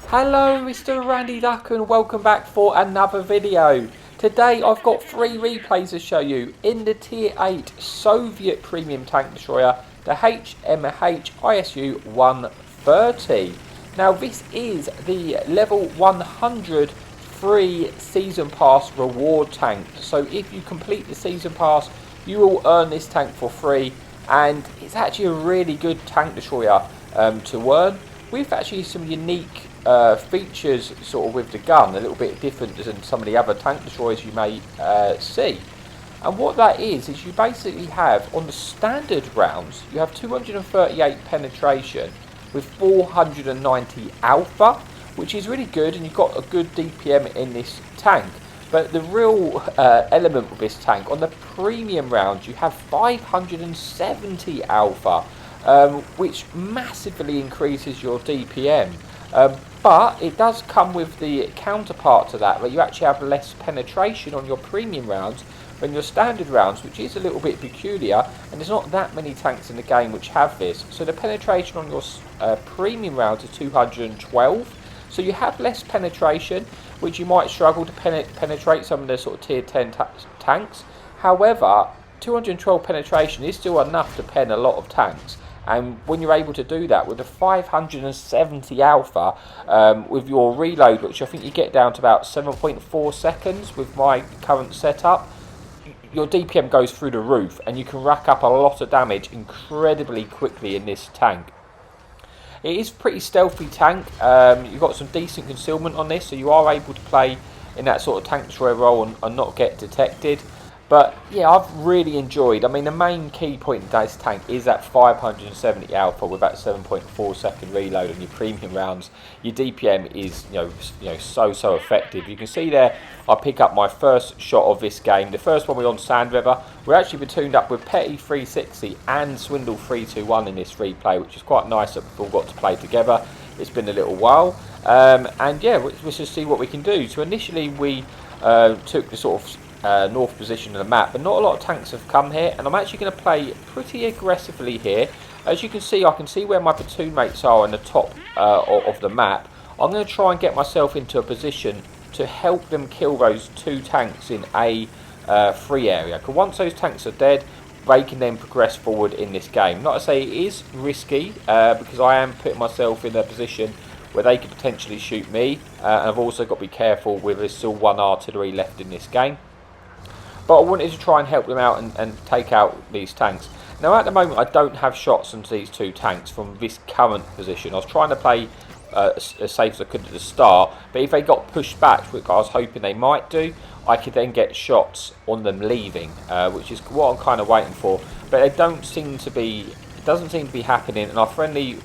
Hello Mr. Randy Duck and welcome back for another video. Today I've got 3 replays to show you in the Tier 8 Soviet Premium Tank Destroyer, the HMH ISU-130. Now this is the level 100 free Season Pass reward tank. So if you complete the Season Pass you will earn this tank for free, and it's actually a really good tank destroyer to earn, with actually some unique features sort of with the gun, a little bit different than some of the other tank destroyers you may see. And what that is you basically have, on the standard rounds, you have 238 penetration with 490 alpha, which is really good, and you've got a good DPM in this tank. But the real element with this tank, on the premium rounds, you have 570 alpha, which massively increases your DPM. But it does come with the counterpart to that, where you actually have less penetration on your premium rounds than your standard rounds, which is a little bit peculiar, and there's not that many tanks in the game which have this. So the penetration on your premium rounds is 212, so you have less penetration, which you might struggle to penetrate some of the sort of tier 10 tanks. However, 212 penetration is still enough to pen a lot of tanks. And when you're able to do that with a 570 alpha, with your reload, which I think you get down to about 7.4 seconds with my current setup, your DPM goes through the roof and you can rack up a lot of damage incredibly quickly in this tank. It is a pretty stealthy tank. You've got some decent concealment on this, so you are able to play in that sort of tank destroyer role and not get detected. But yeah, I've really enjoyed. I mean, the main key point in this tank is that 570 alpha with that 7.4 second reload on your premium rounds. Your DPM is so effective. You can see there, I pick up my first shot of this game. The first one was on Sand River. We're actually tuned up with Petty 360 and Swindle 321 in this replay, which is quite nice that we've all got to play together. It's been a little while, and yeah, let's just see what we can do. So initially we took the sort of north position of the map, but not a lot of tanks have come here, and I'm actually going to play pretty aggressively here. As you can see, I can see where my platoon mates are on the top of the map. I'm going to try and get myself into a position to help them kill those 2 tanks in a free area, because once those tanks are dead they can then progress forward in this game. Like I say, it is risky because I am putting myself in a position where they could potentially shoot me, and I've also got to be careful with there's still 1 artillery left in this game. But I wanted to try and help them out and take out these tanks. Now at the moment I don't have shots into these 2 tanks from this current position. I was trying to play as safe as I could at the start, but if they got pushed back, which I was hoping they might do, I could then get shots on them leaving, which is what I'm kind of waiting for. But they don't seem to be, it doesn't seem to be happening, and our friendly,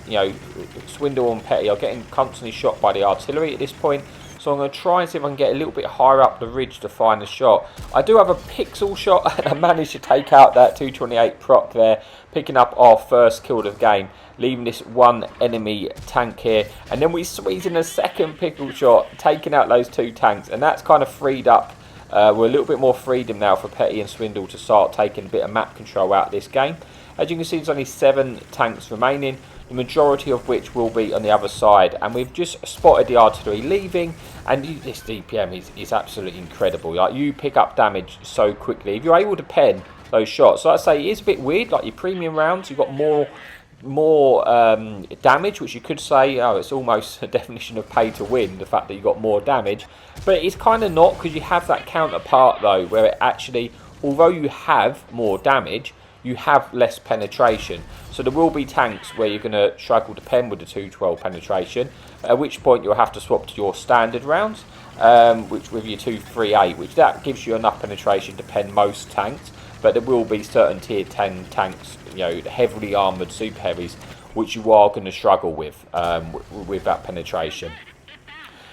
Swindle and Petty are getting constantly shot by the artillery at this point. So I'm going to try and see if I can get a little bit higher up the ridge to find a shot. I do have a pixel shot and I managed to take out that 228 proc there, picking up our first kill of the game, leaving this 1 enemy tank here. And then we squeeze in a second pixel shot, taking out those 2 tanks, and that's kind of freed up. We're a little bit more freedom now for Petty and Swindle to start taking a bit of map control out of this game. As you can see, there's only 7 tanks remaining, the majority of which will be on the other side, and we've just spotted the artillery leaving, and this DPM is absolutely incredible. Like, you pick up damage so quickly if you're able to pen those shots. So like I say, it is a bit weird. Like your premium rounds, you've got more damage, which you could say, oh, it's almost a definition of pay to win, the fact that you got more damage, but it's kind of not, because you have that counterpart though, where it actually, although you have more damage, you have less penetration. So there will be tanks where you're going to struggle to pen with the 212 penetration, at which point you'll have to swap to your standard rounds, which with your 238, which that gives you enough penetration to pen most tanks. But there will be certain tier 10 tanks, heavily armoured super heavies, which you are going to struggle with that penetration.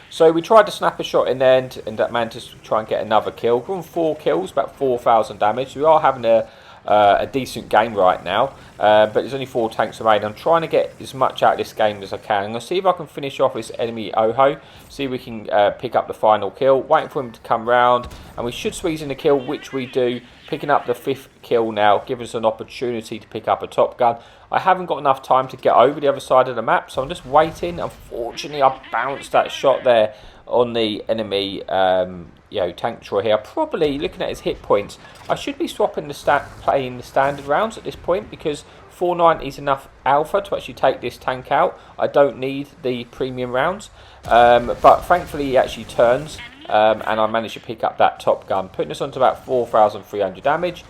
So we tried to snap a shot in there, and that managed to try and get another kill. We're on 4 kills, about 4,000 damage. So we are having a a decent game right now. But there's only 4 tanks remaining. I'm trying to get as much out of this game as I can. I'm going to see if I can finish off this enemy Oho. See if we can pick up the final kill. Waiting for him to come round. And we should squeeze in the kill, which we do. Picking up the 5th kill now. Gives us an opportunity to pick up a top gun. I haven't got enough time to get over the other side of the map. So I'm just waiting. Unfortunately, I bounced that shot there on the enemy tank destroyer here. Probably looking at his hit points, I should be swapping playing the standard rounds at this point, because 490 is enough alpha to actually take this tank out. I don't need the premium rounds, but thankfully he actually turns, and I managed to pick up that top gun, putting us on to about 4,300 damage,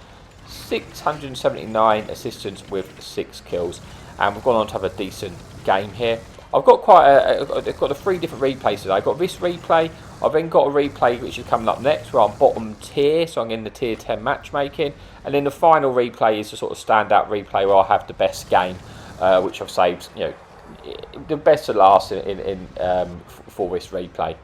679 assistance with 6 kills, and we've gone on to have a decent game here. I've got I've got the 3 different replays today. I've got this replay. I've then got a replay which is coming up next where I'm bottom tier, so I'm in the tier 10 matchmaking. And then the final replay is the sort of standout replay where I'll have the best game, which I've saved, the best to last for this replay.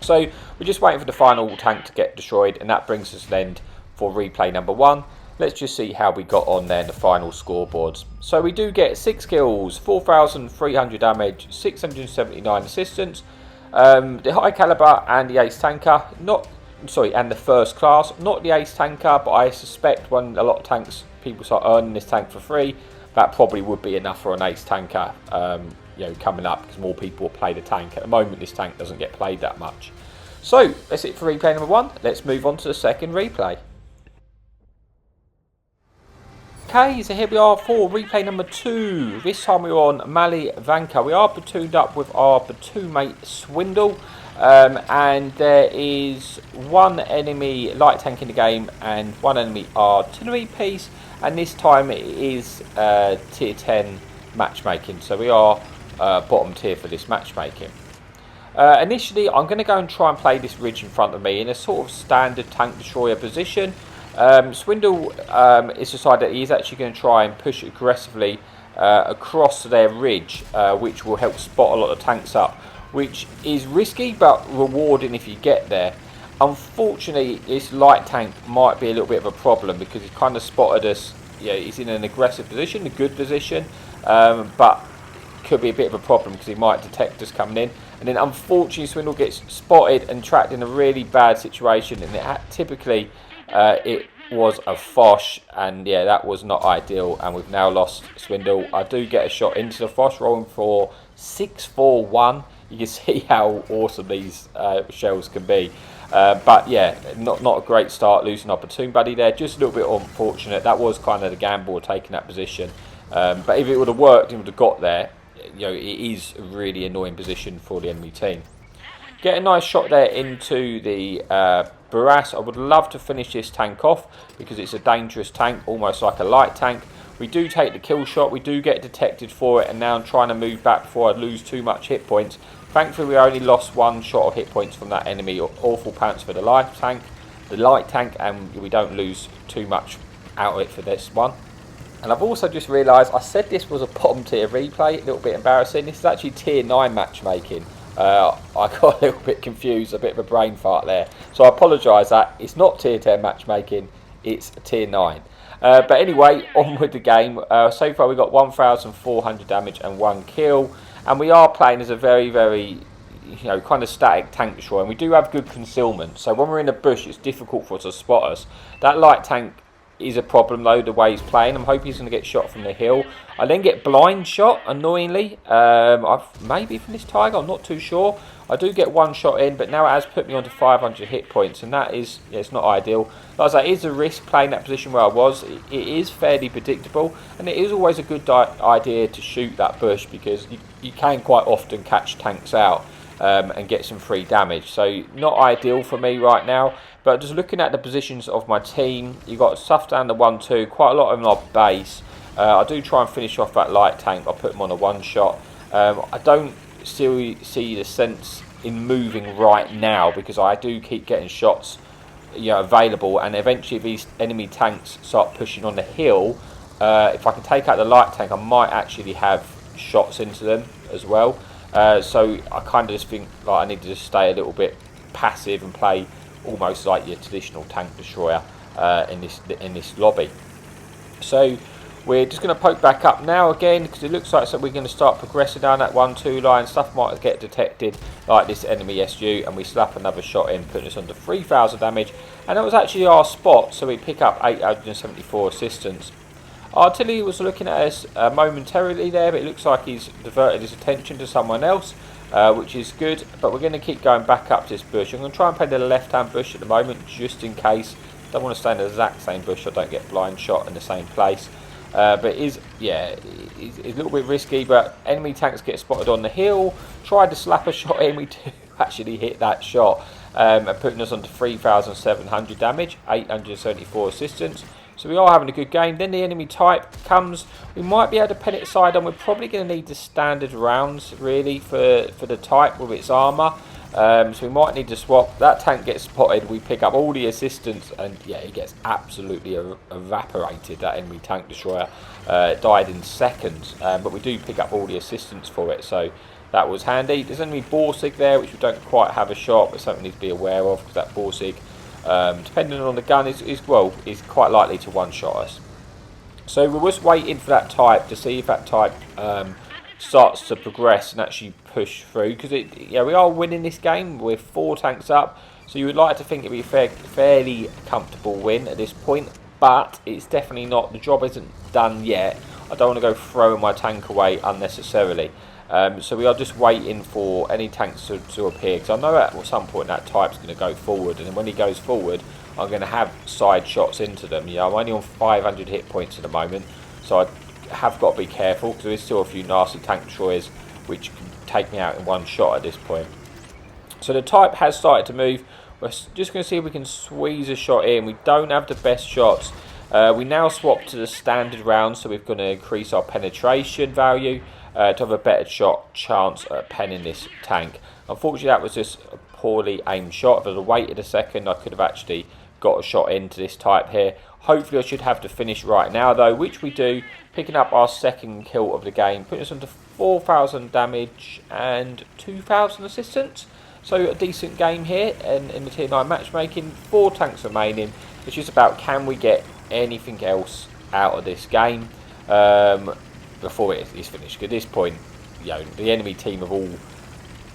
So we're just waiting for the final tank to get destroyed, and that brings us then for replay number 1. Let's just see how we got on there in the final scoreboards. So we do get 6 kills, 4,300 damage, 679 assistance. The high caliber and the ace tanker, and the first class, not the ace tanker, but I suspect when a lot of tanks, people start earning this tank for free, that probably would be enough for an ace tanker, coming up, because more people will play the tank. At the moment, this tank doesn't get played that much. So that's it for replay number 1. Let's move on to the second replay. Okay, so here we are for replay number 2. This time we're on Mali Vanka. We are platooned up with our platoon mate Swindle, and there is 1 enemy light tank in the game and 1 enemy artillery piece, and this time it is tier 10 matchmaking, so we are bottom tier for this matchmaking. Initially I'm going to go and try and play this ridge in front of me in a sort of standard tank destroyer position. Swindle has decided that he's actually going to try and push aggressively across their ridge, which will help spot a lot of tanks up, which is risky but rewarding if you get there. Unfortunately, this light tank might be a little bit of a problem because he's kind of spotted us. He's in an aggressive position, a good position, but could be a bit of a problem because he might detect us coming in. And then unfortunately, Swindle gets spotted and trapped in a really bad situation, and typically it was a Foch, and yeah, that was not ideal, and we've now lost Swindle. I do get a shot into the Foch, rolling for 641. You can see how awesome these shells can be. But yeah, not a great start, losing our platoon buddy there. Just a little bit unfortunate. That was kind of the gamble of taking that position. But if it would have worked and would have got there, it is a really annoying position for the enemy team. Get a nice shot there into the Barras. I would love to finish this tank off because it's a dangerous tank, almost like a light tank. We do take the kill shot, we do get detected for it, and now I'm trying to move back before I lose too much hit points. Thankfully, we only lost 1 shot of hit points from that enemy. Awful pants for the light tank, and we don't lose too much out of it for this one. And I've also just realised I said this was a bottom tier replay, a little bit embarrassing. This is actually tier 9 matchmaking. I got a little bit confused, a bit of a brain fart there. So I apologise that it's not tier 10 matchmaking, it's tier 9. But anyway, on with the game. So far we've got 1,400 damage and 1 kill. And we are playing as a very, very, kind of static tank destroyer. And we do have good concealment. So when we're in a bush, it's difficult for us to spot us. That light tank is a problem though, the way he's playing. I'm hoping he's going to get shot from the hill. I then get blind shot, annoyingly. Maybe from this Tiger, I'm not too sure. I do get 1 shot in, but now it has put me onto 500 hit points, and that is, it's not ideal. Like I say, it is a risk playing that position where I was. It is fairly predictable, and it is always a good idea to shoot that bush because you can quite often catch tanks out and get some free damage. So not ideal for me right now. But just looking at the positions of my team, you've got stuff down the 1-2, quite a lot of them are base. I do try and finish off that light tank. I put them on a 1 shot. I don't see the sense in moving right now because I do keep getting shots available, and eventually if these enemy tanks start pushing on the hill, if I can take out the light tank, I might actually have shots into them as well. So I kind of just think like I need to just stay a little bit passive and play almost like your traditional tank destroyer in this lobby. So we're just going to poke back up now again, because it looks like so we're going to start progressing down that 1-2 line. Stuff might get detected, like this enemy SU, and we slap another shot in, putting us under 3,000 damage. And that was actually our spot, so we pick up 874 assistance. Artillery was looking at us momentarily there, but it looks like he's diverted his attention to someone else, which is good. But we're going to keep going back up this bush. I'm going to try and play the left-hand bush at the moment, just in case. Don't want to stay in the exact same bush so I don't get blind shot in the same place. But it is, yeah, it's a little bit risky, but enemy tanks get spotted on the hill. Tried to slap a shot in, we do actually hit that shot, and putting us on to 3,700 damage, 874 assistance. So we are having a good game. Then the enemy type comes. We might be able to pen it aside, and we're probably going to need the standard rounds, really, for the type with its armour. So we might need to swap. That tank gets spotted, we pick up all the assistance, and yeah, it gets absolutely evaporated, that enemy tank destroyer. It died in seconds, but we do pick up all the assistance for it, so that was handy. There's enemy Borsig there, which we don't quite have a shot, but something we need to be aware of, because that Borsig, depending on the gun, is quite likely to one-shot us. So we're just waiting for that type to see if that type starts to progress and actually push through, because we are winning this game with 4 tanks up, so you would like to think it'd be a fairly comfortable win at this point, but it's definitely not. The job isn't done yet. I don't want to go throwing my tank away unnecessarily, so we are just waiting for any tanks to appear, because I know at some point that type's going to go forward, and then when he goes forward I'm going to have side shots into them. I'm only on 500 hit points at the moment, so I have got to be careful, because there's still a few nasty tank destroyers which can take me out in one shot at this point. So the type has started to move. We're just going to see if we can squeeze a shot in. We don't have the best shots. We now swap to the standard rounds, so we're going to increase our penetration value to have a better chance at penning this tank. Unfortunately, that was just a poorly aimed shot. If I'd have waited a second, I could have actually got a shot into this type here. Hopefully I should have the finish right now though, which we do, picking up our second kill of the game, putting us on to 4,000 damage and 2,000 assistance. So a decent game here in the Tier 9 matchmaking. 4 tanks remaining. It's just about, can we get anything else out of this game before it is finished. At this point, the enemy team have all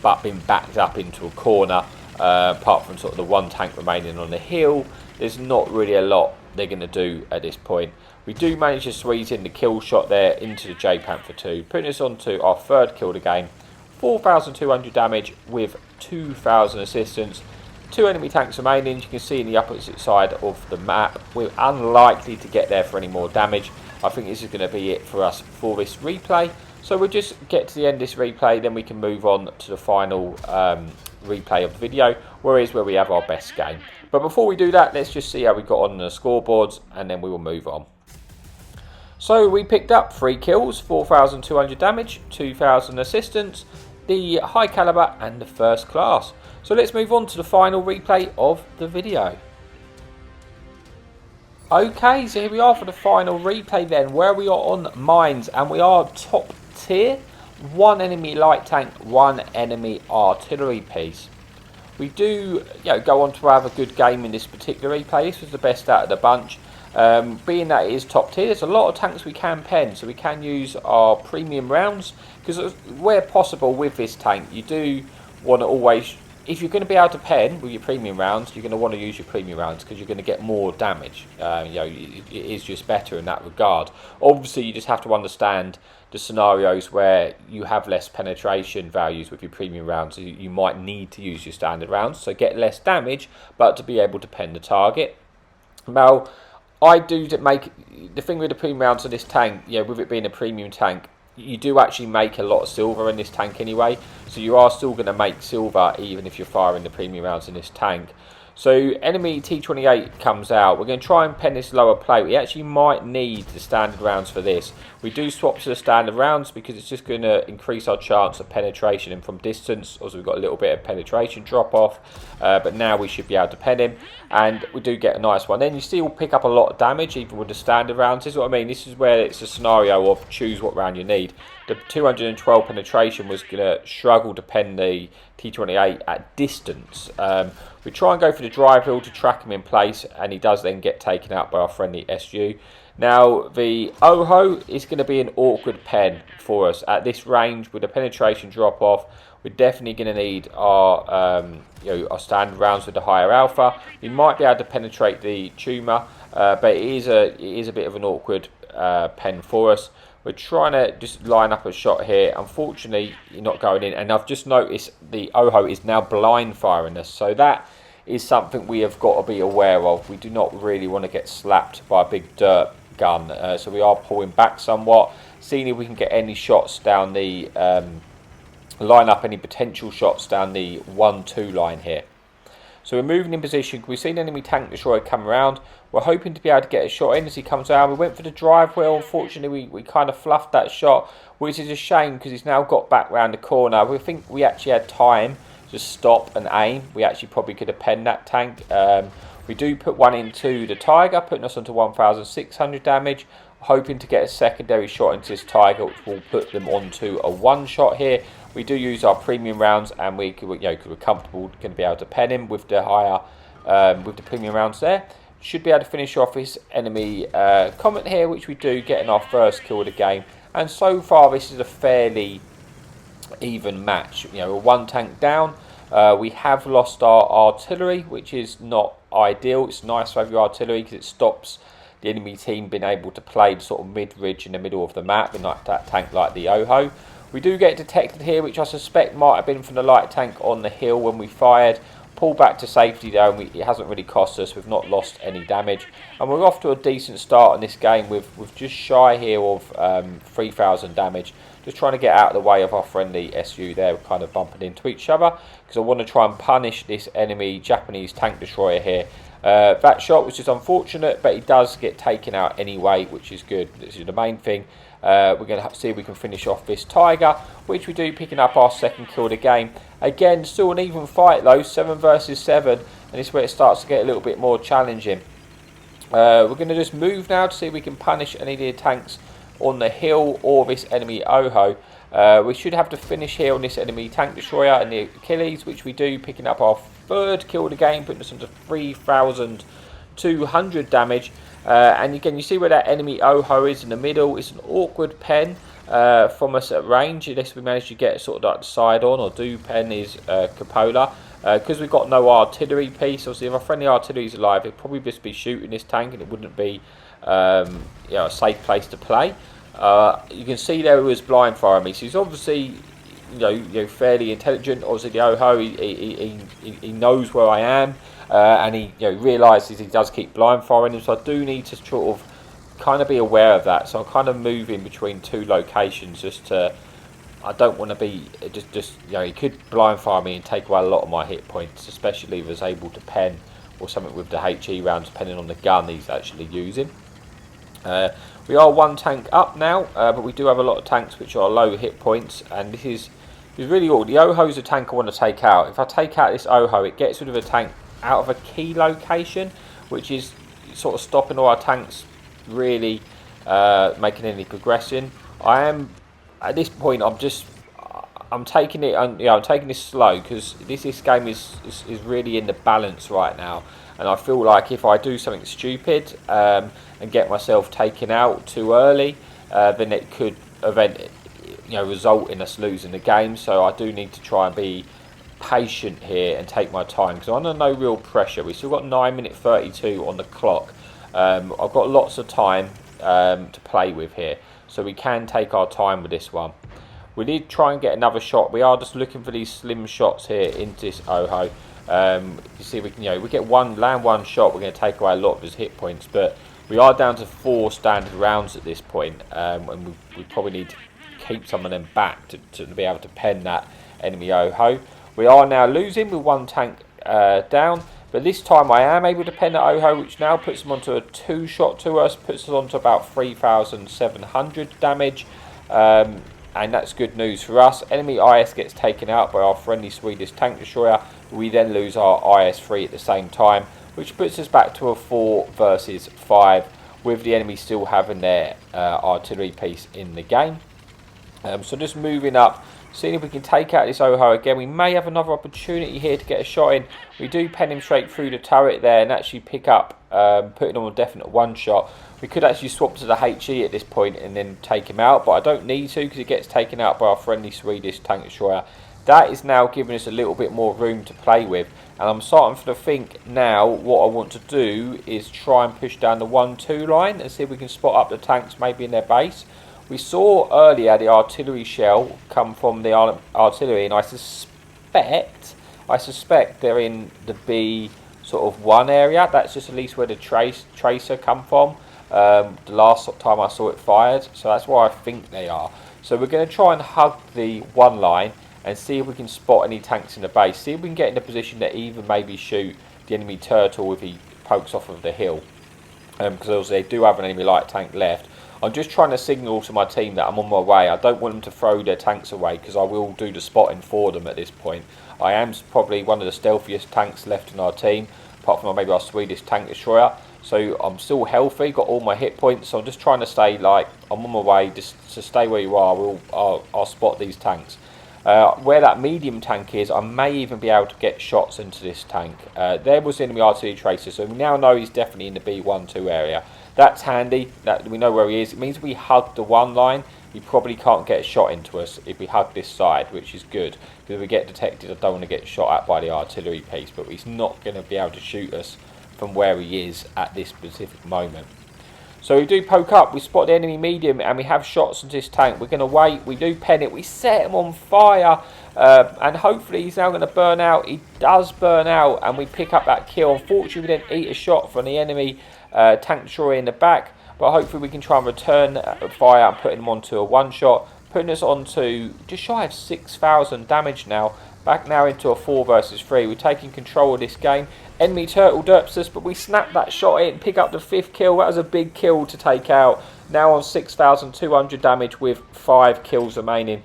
but been backed up into a corner, apart from sort of the 1 tank remaining on the hill. There's not really a lot they're going to do at this point. We do manage to squeeze in the kill shot there into the J Panther 2, putting us on to our 3rd kill of the game. 4,200 damage with 2,000 assistance. 2 enemy tanks remaining. You can see in the opposite side of the map. We're unlikely to get there for any more damage. I think this is going to be it for us for this replay. So we'll just get to the end of this replay, then we can move on to the final replay of the video, where we have our best game. But before we do that, let's just see how we got on the scoreboards, and then we will move on. So we picked up 3 kills, 4,200 damage, 2,000 assistance, the high caliber and the first class. So let's move on to the final replay of the video. Okay, so here we are for the final replay then, where we are on mines, and we are top tier. 1 enemy light tank, 1 enemy artillery piece. We do go on to have a good game in this particular replay. This was the best out of the bunch. Being that it is top tier, there's a lot of tanks we can pen, so we can use our premium rounds, because where possible with this tank, you do want to always, if you're going to be able to pen with your premium rounds, you're going to want to use your premium rounds, because you're going to get more damage. It is just better in that regard. Obviously, you just have to understand the scenarios where you have less penetration values with your premium rounds. You might need to use your standard rounds, so get less damage, but to be able to pen the target. Now, I do make the thing with the premium rounds of this tank, with it being a premium tank, you do actually make a lot of silver in this tank anyway, so you are still going to make silver even if you're firing the premium rounds in this tank. So enemy T28 comes out. We're going to try and pen this lower plate. We actually might need the standard rounds for this. We do swap to the standard rounds because it's just going to increase our chance of penetration and from distance. Also, we've got a little bit of penetration drop off, but now we should be able to pen him, and we do get a nice one. Then you still pick up a lot of damage even with the standard rounds. This is what I mean. This is where it's a scenario of choose what round you need. The 212 penetration was going to struggle to pen the T28 at distance. We try and go for the drive wheel to track him in place, and he does then get taken out by our friendly SU. Now, the OHO is going to be an awkward pen for us. At this range, with the penetration drop off, we're definitely going to need our our standard rounds with the higher alpha. We might be able to penetrate the tumour, but it is a bit of an awkward pen for us. We're trying to just line up a shot here. Unfortunately, you're not going in. And I've just noticed the OHO is now blind firing us. So that is something we have got to be aware of. We do not really want to get slapped by a big dirt gun. So we are pulling back somewhat, seeing if we can get any shots down the... line up any potential shots down the 1-2 line here. So we're moving in position. We've seen enemy tank destroyer come around. We're hoping to be able to get a shot in as he comes down. We went for the drive wheel. Unfortunately, we kind of fluffed that shot, which is a shame because he's now got back round the corner. We think we actually had time to stop and aim. We actually probably could have penned that tank. We do put one into the Tiger, putting us onto 1,600 damage. Hoping to get a secondary shot into this Tiger, which will put them onto a one shot here. We do use our premium rounds, and we're comfortable going to be able to pen him with the higher, with the premium rounds there. Should be able to finish off his enemy Comet here, which we do, getting our first kill of the game. And so far, this is a fairly even match. We're one tank down. We have lost our artillery, which is not ideal. It's nice to have your artillery because it stops the enemy team being able to play the sort of mid-ridge in the middle of the map, and like that tank like the OHO. We do get detected here, which I suspect might have been from the light tank on the hill when we fired. Pull back to safety though, and it hasn't really cost us. We've not lost any damage, and we're off to a decent start in this game with just shy here of 3,000 damage. Just trying to get out of the way of our friendly SU there. We're kind of bumping into each other because I want to try and punish this enemy Japanese tank destroyer here. That shot was just unfortunate, but he does get taken out anyway, which is good. This is the main thing. We're going to have to see if we can finish off this Tiger, which we do, picking up our second kill of the game. Again, still an even fight though, 7 versus 7, and this is where it starts to get a little bit more challenging. We're going to just move now to see if we can punish any of the tanks on the hill or this enemy OHO. We should have to finish here on this enemy tank destroyer and the Achilles, which we do, picking up our third kill of the game, putting us into 3,200 damage. And again, you see where that enemy OHO is in the middle. It's an awkward pen from us at range, unless we manage to get sort of like the side on or do pen his cupola. Because we've got no artillery piece, obviously if our friendly artillery is alive, it'd probably just be shooting this tank, and it wouldn't be a safe place to play. You can see there he was blind firing me, so he's obviously fairly intelligent. Obviously the OHO, he knows where I am, and he realises he does keep blind firing him, so I do need to sort of kind of be aware of that. So I'm kind of moving between two locations just to, I don't want to be he could blind fire me and take away a lot of my hit points, especially if I was able to pen or something with the HE rounds, depending on the gun he's actually using. We are one tank up now, but we do have a lot of tanks which are low hit points, and this is really all. The OHO is a tank I want to take out. If I take out this OHO, it gets rid of a tank out of a key location, which is sort of stopping all our tanks really making any progression. I am at this point, I'm taking it, I'm taking this slow because this game is really in the balance right now, and I feel like if I do something stupid and get myself taken out too early, then it could result in us losing the game. So I do need to try and be patient here and take my time, because I'm under no real pressure. We still got 9:32 on the clock. I've got lots of time to play with here, so we can take our time with this one. We did try and get another shot. We are just looking for these slim shots here into this OHO. You see, we can, we get land one shot, we're going to take away a lot of his hit points, but we are down to 4 standard rounds at this point, and we probably need to keep some of them back to be able to pen that enemy OHO. We are now losing with one tank down, but this time I am able to pen the OHO, which now puts them onto a 2-shot to us, puts us onto about 3,700 damage, and that's good news for us. Enemy IS gets taken out by our friendly Swedish tank destroyer. We then lose our IS-3 at the same time, which puts us back to a 4 versus 5, with the enemy still having their artillery piece in the game. So just moving up, Seeing if we can take out this Oho again. We may have another opportunity here to get a shot in. We do pen him straight through the turret there and actually pick up, putting on a definite one shot. We could actually swap to the HE at this point and then take him out, but I don't need to because he gets taken out by our friendly Swedish tank destroyer. That is now giving us a little bit more room to play with, and I'm starting to think now what I want to do is try and push down the 1-2 line and see if we can spot up the tanks maybe in their base. We saw earlier the artillery shell come from the artillery, and I suspect they're in the B sort of 1 area. That's just at least where the tracer come from. The last time I saw it fired, so that's where I think they are. So we're going to try and hug the 1 line and see if we can spot any tanks in the base. See if we can get in a position to even maybe shoot the enemy turtle if he pokes off of the hill. Because obviously they do have an enemy light tank left. I'm just trying to signal to my team that I'm on my way. I don't want them to throw their tanks away because I will do the spotting for them at this point. I am probably one of the stealthiest tanks left in our team, apart from maybe our Swedish tank destroyer. So I'm still healthy, got all my hit points. So I'm just trying to stay like I'm on my way. Just to stay where you are, I'll spot these tanks. Where that medium tank is, I may even be able to get shots into this tank. There was enemy artillery tracer, so we now know he's definitely in the B1-2 area. That's handy, that we know where he is. It means we hug the 1 line, he probably can't get a shot into us if we hug this side, which is good. Because if we get detected, I don't want to get shot at by the artillery piece, but he's not going to be able to shoot us from where he is at this specific moment. So we do poke up, we spot the enemy medium, and we have shots into this tank. We're going to wait, we do pen it, we set him on fire, and hopefully he's now going to burn out. He does burn out, and we pick up that kill. Unfortunately, we didn't eat a shot from the enemy tank destroyer in the back, but hopefully we can try and return fire and put him onto a 1 shot, putting us onto just shy of 6,000 damage now. Back now into a 4 versus 3. We're taking control of this game. Enemy turtle derps us, but we snap that shot in, pick up the 5th kill. That was a big kill to take out. Now on 6,200 damage with 5 kills remaining.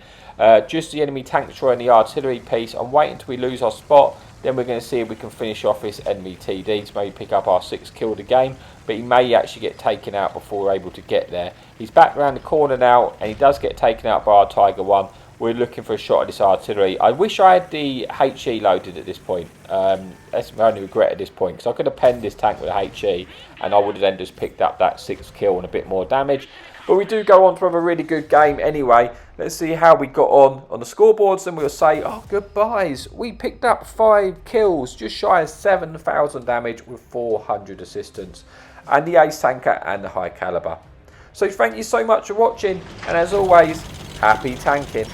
Just the enemy tank destroyer and the artillery piece. I'm waiting until we lose our spot. Then we're going to see if we can finish off this enemy TD to maybe pick up our 6th kill of the game. But he may actually get taken out before we're able to get there. He's back around the corner now, and he does get taken out by our Tiger 1. We're looking for a shot at this artillery. I wish I had the HE loaded at this point. That's my only regret at this point, because I could have penned this tank with a HE and I would have then just picked up that 6th kill and a bit more damage. But we do go on to have a really good game anyway. Let's see how we got on the scoreboards, and we'll say, oh, goodbyes. We picked up 5 kills, just shy of 7,000 damage with 400 assistance, and the ace tanker and the high caliber. So thank you so much for watching, and as always, happy tanking.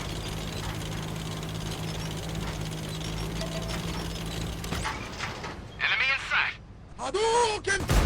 Hadouken!